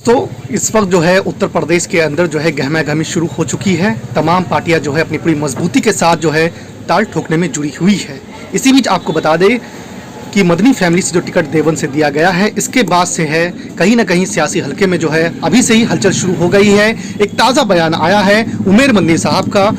दोस्तों, इस वक्त जो है उत्तर प्रदेश के अंदर जो है गहमा गहमी शुरू हो चुकी है। तमाम पार्टियां जो है अपनी पूरी मजबूती के साथ जो है ताल ठोकने में जुड़ी हुई है। इसी बीच आपको बता दें कि मदनी फैमिली से जो टिकट देवबंद से दिया गया है, इसके बाद से है कहीं ना कहीं सियासी हलके में जो है अभी से ही हलचल शुरू हो गई है। एक ताज़ा बयान आया है उमेर मंदी साहब का।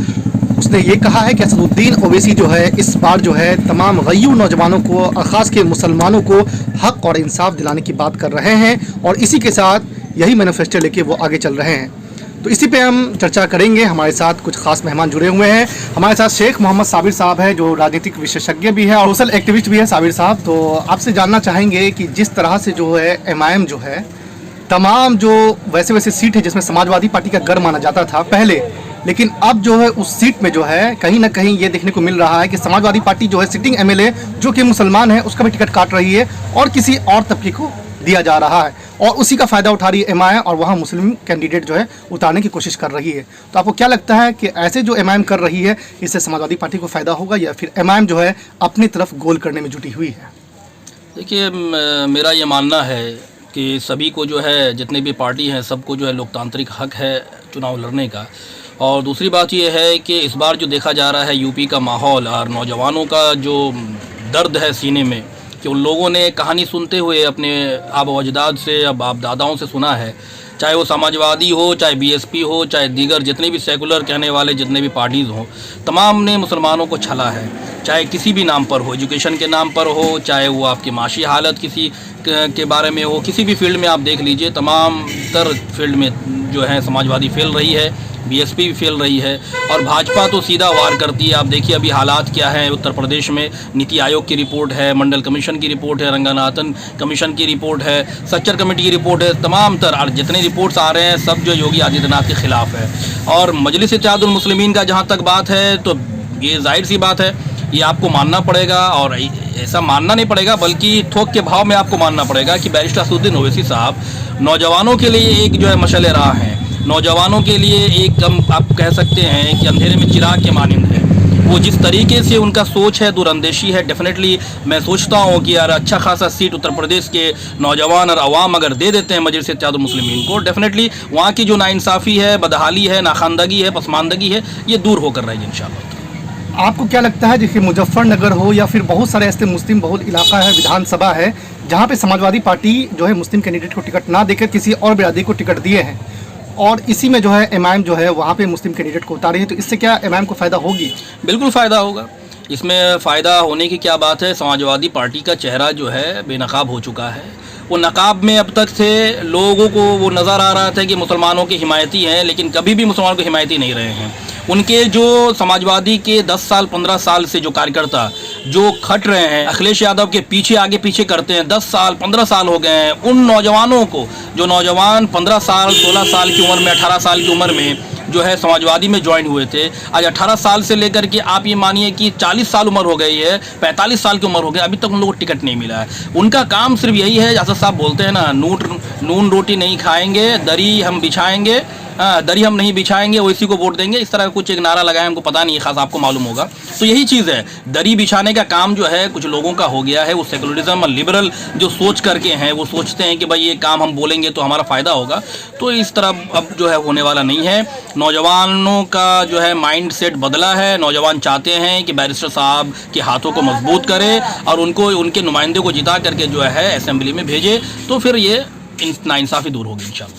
उसने ये कहा है कि असदुद्दीन ओवैसी जो है इस बार जो है तमाम गय्यूर नौजवानों को और ख़ास के मुसलमानों को हक और इंसाफ दिलाने की बात कर रहे हैं और इसी के साथ यही मैनिफेस्टो लेके वो आगे चल रहे हैं। तो इसी पे हम चर्चा करेंगे। हमारे साथ कुछ खास मेहमान जुड़े हुए हैं। हमारे साथ शेख मोहम्मद साबिर साहब है जो राजनीतिक विशेषज्ञ भी है और सोशल एक्टिविस्ट भी है। साबिर साहब, तो आपसे जानना चाहेंगे कि जिस तरह से जो है एमआईएम जो है तमाम जो वैसे सीट है जिसमें समाजवादी पार्टी का गढ़ माना जाता था पहले, लेकिन अब जो है उस सीट में जो है कहीं ना कहीं ये देखने को मिल रहा है कि समाजवादी पार्टी जो है सिटिंग एमएलए जो कि मुसलमान है उसका भी टिकट काट रही है और किसी और तबके को दिया जा रहा है और उसी का फ़ायदा उठा रही है एमआईएम और वहाँ मुस्लिम कैंडिडेट जो है उतारने की कोशिश कर रही है। तो आपको क्या लगता है कि ऐसे जो एमआईएम कर रही है इससे समाजवादी पार्टी को फ़ायदा होगा या फिर एमआईएम जो है अपनी तरफ गोल करने में जुटी हुई है? देखिए, मेरा ये मानना है कि सभी को जो है जितने भी पार्टी हैं सबको जो है लोकतांत्रिक हक है चुनाव लड़ने का। और दूसरी बात ये है कि इस बार जो देखा जा रहा है यूपी का माहौल और नौजवानों का जो दर्द है सीने में कि उन लोगों ने कहानी सुनते हुए अपने आबा अजदाद से अब आप दादाओं से सुना है, चाहे वो समाजवादी हो, चाहे बीएसपी हो, चाहे दीगर जितने भी सेकुलर कहने वाले जितने भी पार्टीज़ हों, तमाम ने मुसलमानों को छला है। चाहे किसी भी नाम पर हो, एजुकेशन के नाम पर हो, चाहे वो आपकी माशी हालत किसी के बारे में हो, किसी भी फील्ड में आप देख लीजिए, तमाम तर फील्ड में जो है समाजवादी फैल रही है, बीएसपी भी फैल रही है और भाजपा तो सीधा वार करती है। आप देखिए अभी हालात क्या है उत्तर प्रदेश में। नीति आयोग की रिपोर्ट है, मंडल कमीशन की रिपोर्ट है, रंगनाथन कमीशन की रिपोर्ट है, सच्चर कमेटी की रिपोर्ट है, तमाम तर जितने रिपोर्ट्स आ रहे हैं सब जो योगी आदित्यनाथ के ख़िलाफ़ है। और मजलिस इत्तेहादुल मुस्लिमीन का जहाँ तक बात है तो ये जाहिर सी बात है, ये आपको मानना पड़ेगा और ऐसा मानना नहीं पड़ेगा बल्कि थोक के भाव में आपको मानना पड़ेगा कि बैरिस्टर असदुद्दीन ओवैसी साहब नौजवानों के लिए एक जो है मशाल राह है, नौजवानों के लिए एक आप कह सकते हैं कि अंधेरे में चिराग के मानिंद है। वो जिस तरीके से उनका सोच है, दूरअंदेशी है, डेफिनेटली मैं सोचता हूँ कि यार अच्छा खासा सीट उत्तर प्रदेश के नौजवान और अवाम अगर दे देते हैं मजलिस इत्तेहादुल मुस्लिमीन को, डेफिनेटली वहाँ की जो नाइंसाफ़ी है, बदहाली है, नाखानदगी है, पसमानदगी है, ये दूर होकर रहेगी इंशाअल्लाह। आपको क्या लगता है जैसे मुजफ्फरनगर हो या फिर बहुत सारे ऐसे मुस्लिम बहुल इलाका है, विधानसभा है, जहाँ पे समाजवादी पार्टी जो है मुस्लिम कैंडिडेट को टिकट ना देकर किसी और बिरादरी को टिकट दिए हैं और इसी में जो है एमआईएम जो है वहाँ पे मुस्लिम कैंडिडेट को उतारे हैं, तो इससे क्या एमआईएम को फ़ायदा होगी? बिल्कुल फ़ायदा होगा। इसमें फ़ायदा होने की क्या बात है। समाजवादी पार्टी का चेहरा जो है बेनकाब हो चुका है। वो नकाब में अब तक से लोगों को वो नज़र आ रहा था कि मुसलमानों के हिमायती हैं, लेकिन कभी भी मुसलमानों के हिमायती नहीं रहे हैं। उनके जो समाजवादी के 10 साल 15 साल से जो कार्यकर्ता जो खट रहे हैं, अखिलेश यादव के पीछे आगे पीछे करते हैं, 10 साल 15 साल हो गए हैं, उन नौजवानों को जो नौजवान 15 साल 16 साल की उम्र में 18 साल की उम्र में जो है समाजवादी में ज्वाइन हुए थे, आज 18 साल से लेकर के आप ये मानिए कि 40 साल उम्र हो गई है, 45 साल की उम्र हो गई, अभी तक उन लोगों को टिकट नहीं मिला है। उनका काम सिर्फ यही है, जैसा साहब बोलते हैं ना, नून रोटी नहीं खाएंगे, दरी हम बिछाएंगे, दरी हम नहीं बिछाएंगे, वो इसी को वोट देंगे, इस तरह का कुछ एक नारा लगाया, हमको पता नहीं है, खास आपको मालूम होगा। तो यही चीज़ है, दरी बिछाने का काम जो है कुछ लोगों का हो गया है। वो सेकुलरिज्म और लिबरल जो सोच करके हैं वो सोचते हैं कि भाई ये काम हम बोलेंगे तो हमारा फ़ायदा होगा। तो इस तरह अब जो है होने वाला नहीं है। नौजवानों का जो है माइंड सेट बदला है। नौजवान चाहते हैं कि बैरिस्टर साहब के हाथों को मजबूत करें और उनको उनके नुमाइंदे को जिता करके जो है असेंबली में भेजे, तो फिर ये नाइंसाफ़ी दूर होगी इंशाअल्लाह।